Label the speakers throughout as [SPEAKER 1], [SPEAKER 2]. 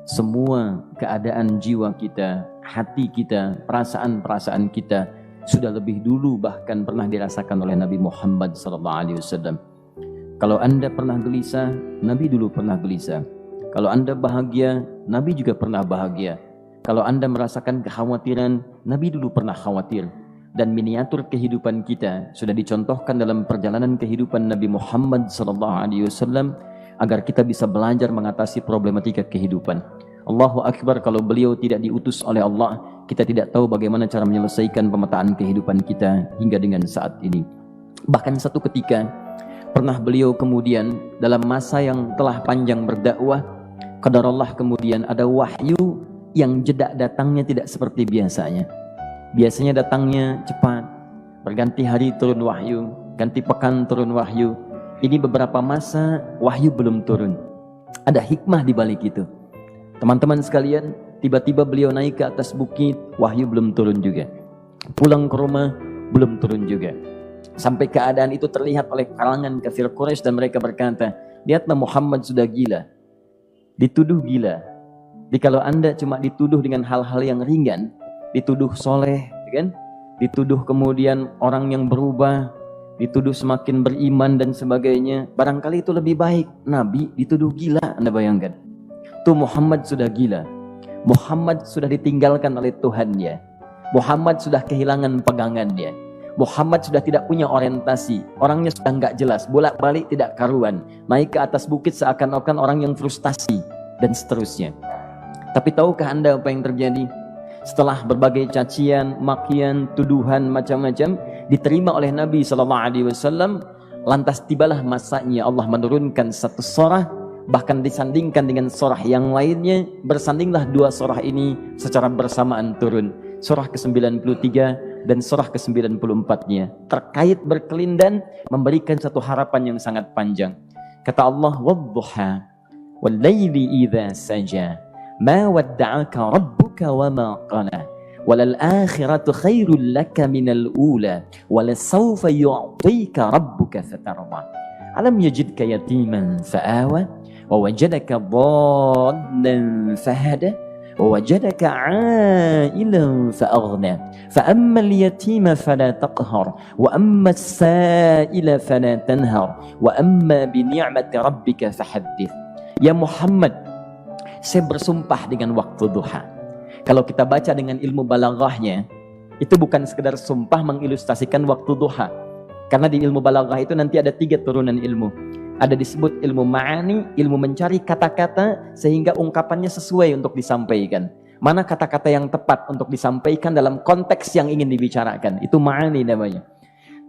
[SPEAKER 1] Semua keadaan jiwa kita, hati kita, perasaan-perasaan kita sudah lebih dulu bahkan pernah dirasakan oleh Nabi Muhammad SAW. Kalau Anda pernah gelisah, Nabi dulu pernah gelisah. Kalau Anda bahagia, Nabi juga pernah bahagia. Kalau Anda merasakan kekhawatiran, Nabi dulu pernah khawatir. Dan miniatur kehidupan kita sudah dicontohkan dalam perjalanan kehidupan Nabi Muhammad SAW agar kita bisa belajar mengatasi problematika kehidupan. Allahu Akbar, kalau beliau tidak diutus oleh Allah, kita tidak tahu bagaimana cara menyelesaikan pemetaan kehidupan kita hingga dengan saat ini. Bahkan satu ketika pernah beliau kemudian dalam masa yang telah panjang berdakwah, qadarullah kemudian ada wahyu yang jeda datangnya tidak seperti biasanya. Biasanya datangnya cepat, berganti hari turun wahyu, ganti pekan turun wahyu. Ini beberapa masa wahyu belum turun. Ada hikmah di balik itu. Teman-teman sekalian, tiba-tiba beliau naik ke atas bukit, wahyu belum turun juga. Pulang ke rumah, belum turun juga. Sampai keadaan itu terlihat oleh kalangan kafir Quraisy dan mereka berkata, lihatlah Muhammad sudah gila. Dituduh gila. Jadi kalau Anda cuma dituduh dengan hal-hal yang ringan, dituduh soleh, kan? Dituduh kemudian orang yang berubah, dituduh semakin beriman dan sebagainya, barangkali itu lebih baik. Nabi dituduh gila, Anda bayangkan. Tuh Muhammad sudah gila. Muhammad sudah ditinggalkan oleh Tuhannya. Muhammad sudah kehilangan pegangannya. Muhammad sudah tidak punya orientasi. Orangnya sudah nggak jelas, bolak-balik tidak karuan. Naik ke atas bukit seakan-akan orang yang frustasi dan seterusnya. Tapi tahukah Anda apa yang terjadi? Setelah berbagai cacian, makian, tuduhan macam-macam diterima oleh Nabi SAW, lantas tibalah masanya Allah menurunkan satu surah, bahkan disandingkan dengan surah yang lainnya. Bersandinglah dua surah ini secara bersamaan turun, surah ke-93 dan surah ke-94-nya, terkait berkelindan memberikan satu harapan yang sangat panjang. Kata Allah, wadduha wal laili idza saja ma wadda'aka rabbuka wa ma qala walal akhiratu khairul laka minal ula walasawfa yu'tika rabbuka fatarda alam yajidka yatiman fa'awa wa wajadaka dhallan fahada wa wajadaka 'ailan fa'aghna fa ammal yatima fala taqhar wa ammas sa'ila fala tanhar wa amma bi ni'mati rabbika fahaddits. Ya Muhammad, saya bersumpah dengan waktu duha. Kalau kita baca dengan ilmu balaghahnya, itu bukan sekedar sumpah mengilustrasikan waktu duha. Karena di ilmu balaghah itu nanti ada 3 turunan ilmu. Ada disebut ilmu ma'ani, ilmu mencari kata-kata sehingga ungkapannya sesuai untuk disampaikan. Mana kata-kata yang tepat untuk disampaikan dalam konteks yang ingin dibicarakan. Itu ma'ani namanya.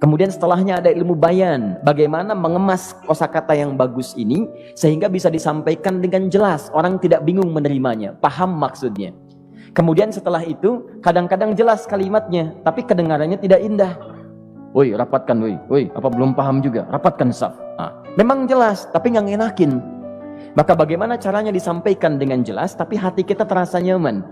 [SPEAKER 1] Kemudian setelahnya ada ilmu bayan, bagaimana mengemas kosakata yang bagus ini sehingga bisa disampaikan dengan jelas, orang tidak bingung menerimanya, paham maksudnya. Kemudian setelah itu kadang-kadang jelas kalimatnya, tapi kedengarannya tidak indah. Woi, rapatkan, woi, apa belum paham juga? Rapatkan saf. Memang jelas, tapi nggak ngenakin. Maka bagaimana caranya disampaikan dengan jelas, tapi hati kita terasa nyaman,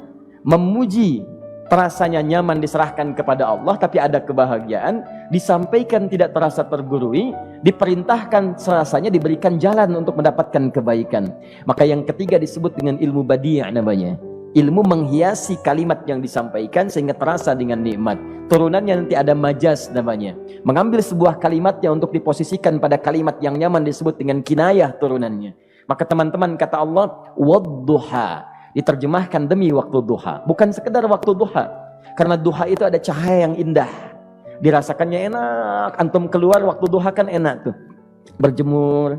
[SPEAKER 1] memuji. Terasanya nyaman diserahkan kepada Allah, tapi ada kebahagiaan, disampaikan tidak terasa tergurui, diperintahkan serasanya diberikan jalan untuk mendapatkan kebaikan. Maka yang ketiga disebut dengan ilmu badi' namanya. Ilmu menghiasi kalimat yang disampaikan sehingga terasa dengan nikmat. Turunannya nanti ada majaz namanya. Mengambil sebuah kalimatnya untuk diposisikan pada kalimat yang nyaman disebut dengan kinayah turunannya. Maka teman-teman kata Allah, wadduha. Diterjemahkan demi waktu duha, bukan sekedar waktu duha, karena duha itu ada cahaya yang indah, dirasakannya enak. Antum keluar waktu duha kan enak tuh, berjemur,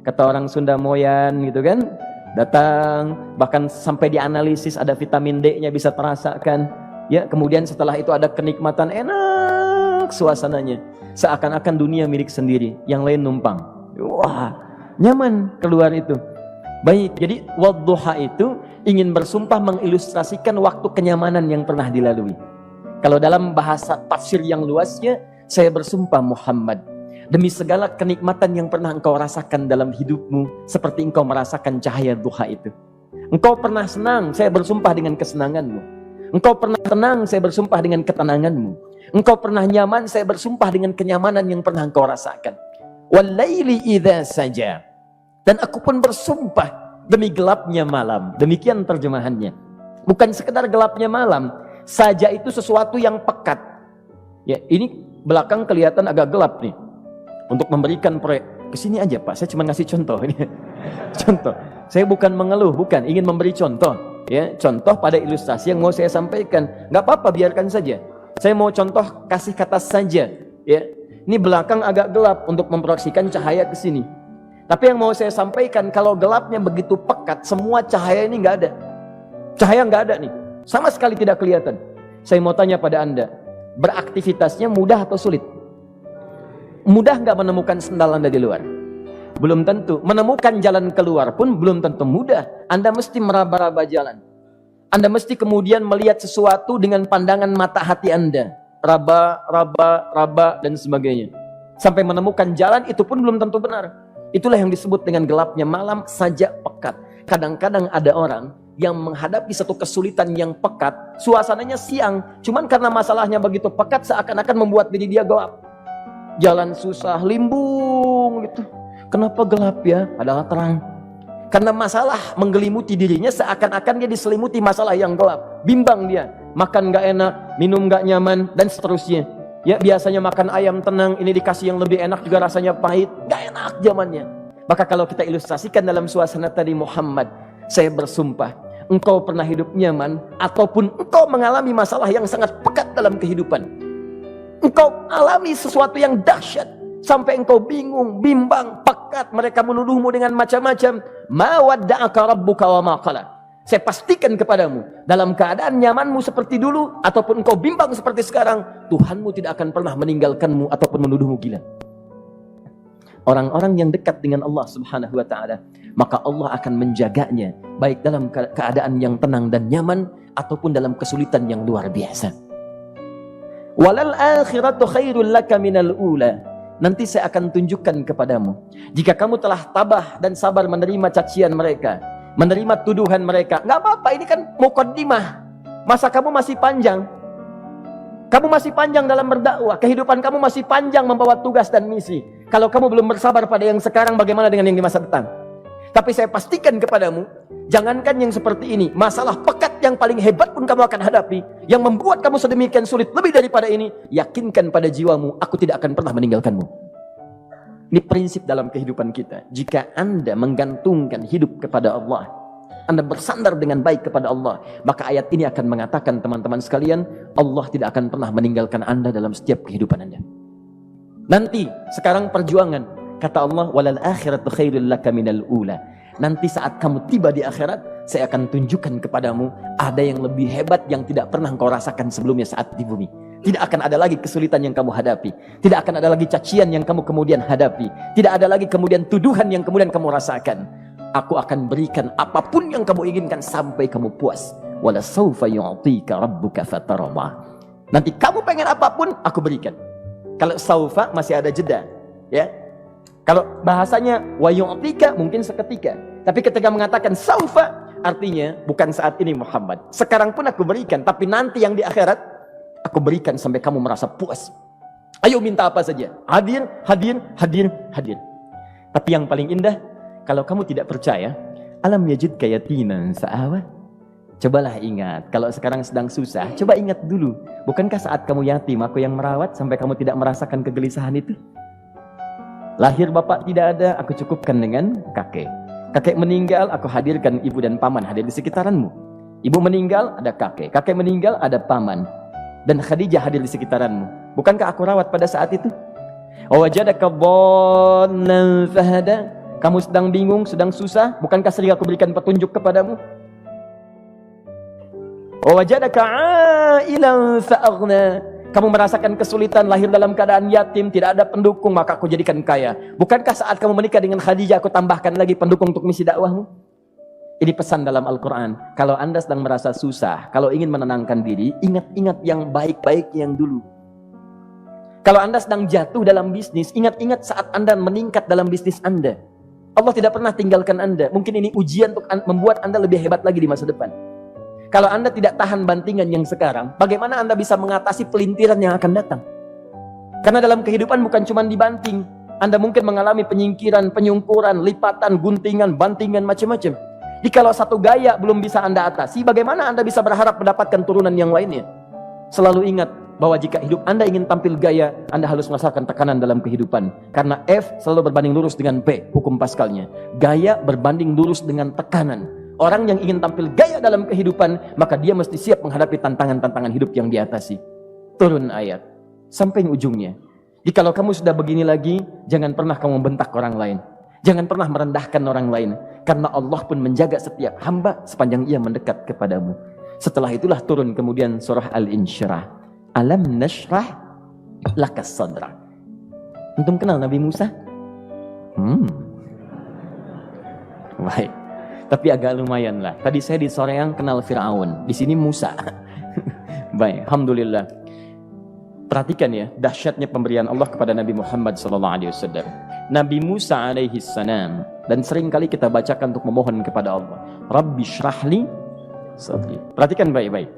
[SPEAKER 1] kata orang Sunda moyan gitu kan, datang, bahkan sampai dianalisis ada vitamin D-nya bisa terasakan, ya. Kemudian setelah itu ada kenikmatan, enak suasananya, seakan-akan dunia milik sendiri, yang lain numpang. Wah, nyaman keluar itu. Baik, jadi wadduha itu ingin bersumpah mengilustrasikan waktu kenyamanan yang pernah dilalui. Kalau dalam bahasa tafsir yang luasnya, saya bersumpah Muhammad, demi segala kenikmatan yang pernah engkau rasakan dalam hidupmu, seperti engkau merasakan cahaya duha itu. Engkau pernah senang, saya bersumpah dengan kesenanganmu. Engkau pernah tenang, saya bersumpah dengan ketenanganmu. Engkau pernah nyaman, saya bersumpah dengan kenyamanan yang pernah engkau rasakan. Wal laili idza saja. Dan aku pun bersumpah demi gelapnya malam. Demikian terjemahannya. Bukan sekedar gelapnya malam, saja itu sesuatu yang pekat. Ya, ini belakang kelihatan agak gelap nih. Untuk memberikan proyek, kesini aja Pak, saya cuma ngasih contoh ini. Contoh, saya bukan mengeluh, bukan, ingin memberi contoh. Ya, contoh pada ilustrasi yang mau saya sampaikan. Nggak apa-apa, biarkan saja. Saya mau contoh kasih kata saja. Ya, ini belakang agak gelap untuk memproyeksikan cahaya ke sini. Tapi yang mau saya sampaikan, kalau gelapnya begitu pekat, semua cahaya ini nggak ada. Cahaya nggak ada nih, sama sekali tidak kelihatan. Saya mau tanya pada Anda, beraktivitasnya mudah atau sulit? Mudah nggak menemukan sendal Anda di luar? Belum tentu. Menemukan jalan keluar pun belum tentu mudah. Anda mesti meraba-raba jalan. Anda mesti kemudian melihat sesuatu dengan pandangan mata hati Anda. Raba, dan sebagainya. Sampai menemukan jalan itu pun belum tentu benar. Itulah yang disebut dengan gelapnya malam saja pekat. Kadang-kadang ada orang yang menghadapi satu kesulitan yang pekat, suasananya siang, cuman karena masalahnya begitu pekat seakan-akan membuat diri dia gelap. Jalan susah, limbung gitu. Kenapa gelap ya? Padahal terang. Karena masalah menggelimuti dirinya seakan-akan dia diselimuti masalah yang gelap. Bimbang dia, makan gak enak, minum gak nyaman, dan seterusnya. Ya, biasanya makan ayam tenang, ini dikasih yang lebih enak juga rasanya pahit, gak enak zamannya. Maka kalau kita ilustrasikan dalam suasana tadi Muhammad, saya bersumpah, engkau pernah hidup nyaman ataupun engkau mengalami masalah yang sangat pekat dalam kehidupan. Engkau alami sesuatu yang dahsyat sampai engkau bingung, bimbang, pekat, mereka menuduhmu dengan macam-macam. Ma wadda'aka rabbuka wa ma qala. Saya pastikan kepadamu, dalam keadaan nyamanmu seperti dulu ataupun engkau bimbang seperti sekarang, Tuhanmu tidak akan pernah meninggalkanmu ataupun menuduhmu gila. Orang-orang yang dekat dengan Allah Subhanahu wa taala, maka Allah akan menjaganya baik dalam keadaan yang tenang dan nyaman ataupun dalam kesulitan yang luar biasa. Walal akhiratu khairul laka minal ula. Nanti saya akan tunjukkan kepadamu, jika kamu telah tabah dan sabar menerima cacian mereka, menerima tuduhan mereka, nggak apa-apa, ini kan muqaddimah. Masa kamu masih panjang. Kamu masih panjang dalam berdakwah, kehidupan kamu masih panjang membawa tugas dan misi. Kalau kamu belum bersabar pada yang sekarang, bagaimana dengan yang di masa depan? Tapi saya pastikan kepadamu, jangankan yang seperti ini, masalah pekat yang paling hebat pun kamu akan hadapi, yang membuat kamu sedemikian sulit lebih daripada ini, yakinkan pada jiwamu, aku tidak akan pernah meninggalkanmu. Ini prinsip dalam kehidupan kita. Jika Anda menggantungkan hidup kepada Allah, Anda bersandar dengan baik kepada Allah, maka ayat ini akan mengatakan, teman-teman sekalian, Allah tidak akan pernah meninggalkan Anda dalam setiap kehidupan Anda. Nanti, sekarang perjuangan. Kata Allah, walal akhiratu khairul laka minal ula. Nanti saat kamu tiba di akhirat, saya akan tunjukkan kepadamu ada yang lebih hebat yang tidak pernah engkau rasakan sebelumnya saat di bumi. Tidak akan ada lagi kesulitan yang kamu hadapi. Tidak akan ada lagi cacian yang kamu kemudian hadapi. Tidak ada lagi kemudian tuduhan yang kemudian kamu rasakan. Aku akan berikan apapun yang kamu inginkan sampai kamu puas. Wala sawfa yu'tika rabbuka fatarda. Nanti kamu pengen apapun, aku berikan. Kalau saufa masih ada jeda, ya. Kalau bahasanya wa yu'tika mungkin seketika. Tapi ketika mengatakan saufa, artinya bukan saat ini Muhammad. Sekarang pun aku berikan, tapi nanti yang di akhirat aku berikan sampai kamu merasa puas. Ayo minta apa saja. Hadir, hadir, hadir, hadir. Tapi yang paling indah, kalau kamu tidak percaya, alam yajidka yatiman fa'awa. Cobalah ingat, kalau sekarang sedang susah, coba ingat dulu. Bukankah saat kamu yatim, aku yang merawat sampai kamu tidak merasakan kegelisahan itu? Lahir bapak tidak ada, aku cukupkan dengan kakek. Kakek meninggal, aku hadirkan ibu dan paman hadir di sekitaranmu. Ibu meninggal, ada kakek. Kakek meninggal, ada paman. Dan Khadijah hadir di sekitaranmu. Bukankah aku rawat pada saat itu? Wajadaka dhallan fahada. Kamu sedang bingung, sedang susah, bukankah sering aku berikan petunjuk kepadamu? Wajadaka ailan fa'aghna. Kamu merasakan kesulitan, lahir dalam keadaan yatim, tidak ada pendukung, maka aku jadikan kaya. Bukankah saat kamu menikah dengan Khadijah, aku tambahkan lagi pendukung untuk misi dakwahmu? Ini pesan dalam Al-Quran. Kalau Anda sedang merasa susah, kalau ingin menenangkan diri, ingat-ingat yang baik-baik yang dulu. Kalau Anda sedang jatuh dalam bisnis, ingat-ingat saat Anda meningkat dalam bisnis Anda. Allah tidak pernah tinggalkan Anda. Mungkin ini ujian untuk membuat Anda lebih hebat lagi di masa depan. Kalau Anda tidak tahan bantingan yang sekarang, bagaimana Anda bisa mengatasi pelintiran yang akan datang? Karena dalam kehidupan bukan cuma dibanting. Anda mungkin mengalami penyingkiran, penyungkuran, lipatan, guntingan, bantingan, macam-macam. Jikalau satu gaya belum bisa Anda atasi, bagaimana Anda bisa berharap mendapatkan turunan yang lainnya? Selalu ingat bahwa jika hidup Anda ingin tampil gaya, Anda harus merasakan tekanan dalam kehidupan. Karena F selalu berbanding lurus dengan P, hukum Pascalnya. Gaya berbanding lurus dengan tekanan. Orang yang ingin tampil gaya dalam kehidupan, maka dia mesti siap menghadapi tantangan-tantangan hidup yang diatasi. Turun ayat sampai ujungnya. Jikalau kamu sudah begini lagi, jangan pernah kamu membentak orang lain. Jangan pernah merendahkan orang lain. Karena Allah pun menjaga setiap hamba sepanjang ia mendekat kepadamu. Setelah itulah turun kemudian surah Al-Insyirah. Alam nashrah lakas sadra. Antum kenal Nabi Musa? Baik. Tapi agak lumayan lah. Tadi saya di Soreang kenal Fir'aun. Di sini Musa. Baik, alhamdulillah. Perhatikan ya, dahsyatnya pemberian Allah kepada Nabi Muhammad SAW. Nabi Musa alaihi salam, dan sering kali kita bacakan untuk memohon kepada Allah. Rabbi syrahli sadri. Perhatikan baik-baik.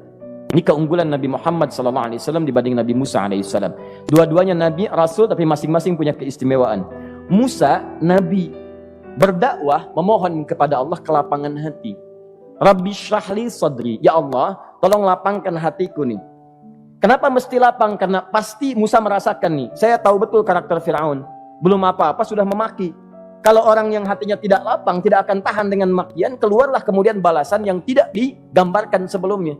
[SPEAKER 1] Ini keunggulan Nabi Muhammad SAW dibanding Nabi Musa alaihissalam. Dua-duanya Nabi, Rasul, tapi masing-masing punya keistimewaan. Musa, Nabi, berdakwah, memohon kepada Allah kelapangan hati. Rabbi syrahli sadri. Ya Allah, tolong lapangkan hatiku nih. Kenapa mesti lapang? Karena pasti Musa merasakan nih. Saya tahu betul karakter Fir'aun. Belum apa-apa sudah memaki. Kalau orang yang hatinya tidak lapang, tidak akan tahan dengan makian, keluarlah kemudian balasan yang tidak digambarkan sebelumnya.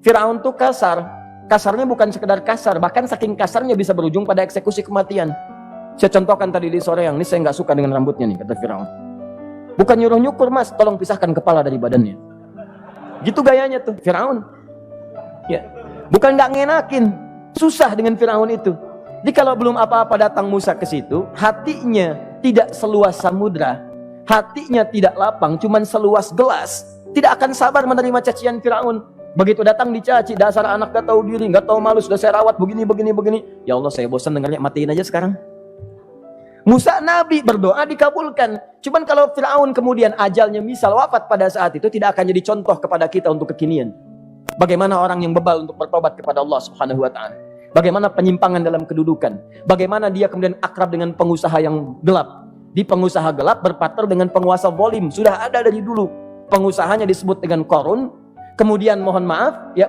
[SPEAKER 1] Fir'aun tuh kasar. Kasarnya bukan sekedar kasar, bahkan saking kasarnya bisa berujung pada eksekusi kematian. Saya contohkan tadi di sore yang ini, saya nggak suka dengan rambutnya nih, kata Fir'aun. Bukan nyuruh nyukur mas, tolong pisahkan kepala dari badannya. Gitu gayanya tuh, Fir'aun. Ya, bukan nggak ngenakin, susah dengan Fir'aun itu. Jadi kalau belum apa-apa datang Musa ke situ, hatinya tidak seluas samudra, hatinya tidak lapang, cuman seluas gelas, tidak akan sabar menerima cacian Fir'aun. Begitu datang dicaci, dasar anak gak tahu diri, gak tahu malu, sudah saya rawat begini. Ya Allah, saya bosan dengarnya, matiin aja sekarang. Musa Nabi berdoa dikabulkan. Cuman kalau Fir'aun kemudian ajalnya misal wafat pada saat itu, tidak akan jadi contoh kepada kita untuk kekinian. Bagaimana orang yang bebal untuk bertobat kepada Allah Subhanahu wa ta'ala. Bagaimana penyimpangan dalam kedudukan. Bagaimana dia kemudian akrab dengan pengusaha yang gelap. Di pengusaha gelap berpartner dengan penguasa zalim. Sudah ada dari dulu. Pengusahanya disebut dengan Qarun. Kemudian mohon maaf, ya,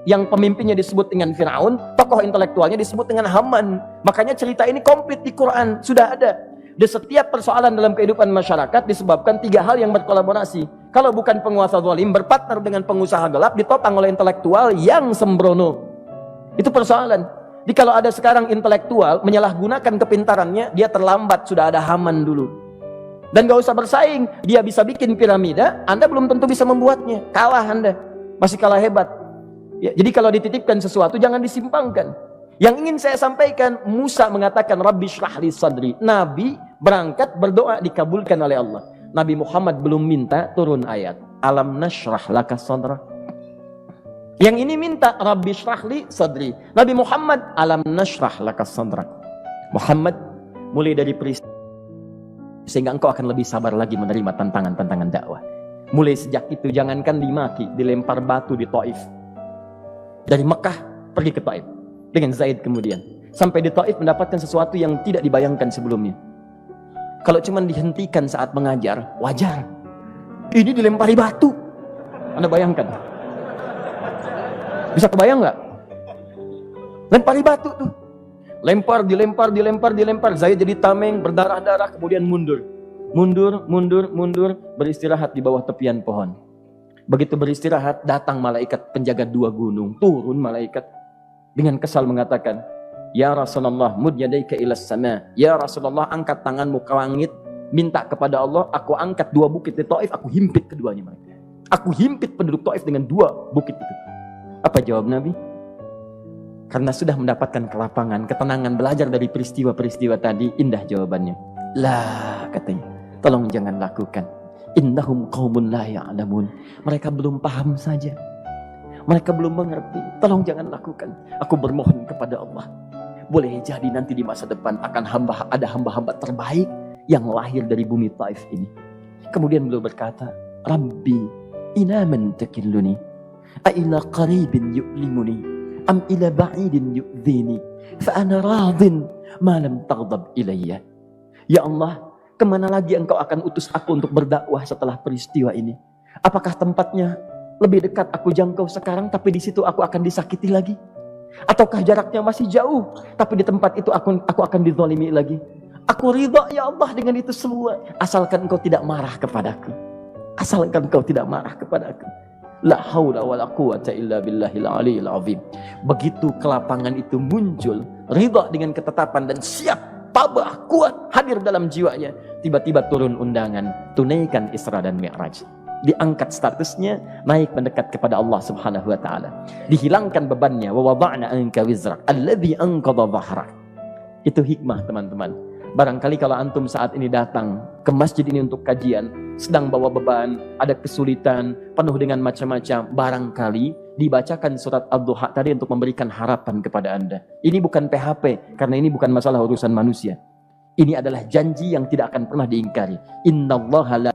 [SPEAKER 1] yang pemimpinnya disebut dengan Fir'aun. Tokoh intelektualnya disebut dengan Haman. Makanya cerita ini komplit di Quran. Sudah ada. Di setiap persoalan dalam kehidupan masyarakat disebabkan tiga hal yang berkolaborasi. Kalau bukan penguasa zalim, berpartner dengan pengusaha gelap, ditopang oleh intelektual yang sembrono. Itu persoalan. Jadi kalau ada sekarang intelektual menyalahgunakan kepintarannya, dia terlambat, sudah ada Haman dulu. Dan gak usah bersaing, dia bisa bikin piramida, Anda belum tentu bisa membuatnya. Kalah Anda, masih kalah hebat. Ya, jadi kalau dititipkan sesuatu jangan disimpangkan. Yang ingin saya sampaikan, Musa mengatakan Rabbi syrahli sadri. Nabi berangkat berdoa dikabulkan oleh Allah. Nabi Muhammad belum minta turun ayat. Alam nashrah laka sadra. Yang ini minta Rabbi syrahli sadri. Nabi Muhammad alam nashrah laka sadra. Muhammad mulai dari peristiwa sehingga engkau akan lebih sabar lagi menerima tantangan-tantangan dakwah. Mulai sejak itu jangankan dimaki, dilempar batu di Taif. Dari Mekah pergi ke Taif dengan Zaid kemudian. Sampai di Taif mendapatkan sesuatu yang tidak dibayangkan sebelumnya. Kalau cuma dihentikan saat mengajar, wajar. Ini dilempari batu. Anda bayangkan? Bisa kebayang nggak? Lempari batu tuh. Lempar, dilempar. Zaid jadi tameng, berdarah-darah, kemudian mundur. Mundur, beristirahat di bawah tepian pohon. Begitu beristirahat, datang malaikat penjaga dua gunung. Turun malaikat dengan kesal mengatakan, Ya Rasulullah, mud yadaika ilas sama. Ya Rasulullah, angkat tanganmu ke langit, minta kepada Allah, aku angkat dua bukit di Taif, aku himpit keduanya mereka. Aku himpit penduduk Taif dengan dua bukit itu. Apa jawab Nabi? Karena sudah mendapatkan kelapangan, ketenangan, belajar dari peristiwa-peristiwa tadi, indah jawabannya. Lah, katanya, tolong jangan lakukan. Innahum qaumun la ya'lamun. Mereka belum paham saja. Mereka belum mengerti. Tolong jangan lakukan. Aku bermohon kepada Allah. Boleh jadi nanti di masa depan akan ada hamba-hamba terbaik yang lahir dari bumi Taif ini. Kemudian beliau berkata, Rabbi, ila man takilluni, a ila qaribin yu'limuni, am ila ba'idin yu'dhini, fa ana radin ma lam taghdab ilayya. Ya Allah, kemana lagi engkau akan utus aku untuk berdakwah setelah peristiwa ini? Apakah tempatnya lebih dekat aku jangkau sekarang, tapi di situ aku akan disakiti lagi? Ataukah jaraknya masih jauh, tapi di tempat itu aku akan dizalimi lagi? Aku ridha ya Allah dengan itu semua, asalkan engkau tidak marah kepadaku. Asalkan engkau tidak marah kepadaku. La haula wala quwata illa billahil aliyil azim. Begitu kelapangan itu muncul, ridha dengan ketetapan dan siap, tabah, kuat, hadir dalam jiwanya. Tiba-tiba turun undangan, tunaikan Isra dan Mi'raj. Diangkat statusnya, naik mendekat kepada Allah Subhanahu wa taala. Dihilangkan bebannya, wa wada'na anka wizrak alladzi anqadha dhahrak. Itu hikmah, teman-teman. Barangkali kalau antum saat ini datang ke masjid ini untuk kajian, sedang bawa beban, ada kesulitan, penuh dengan macam-macam, barangkali dibacakan surat Ad-Duha tadi untuk memberikan harapan kepada Anda. Ini bukan PHP, karena ini bukan masalah urusan manusia. Ini adalah janji yang tidak akan pernah diingkari. Innallaha la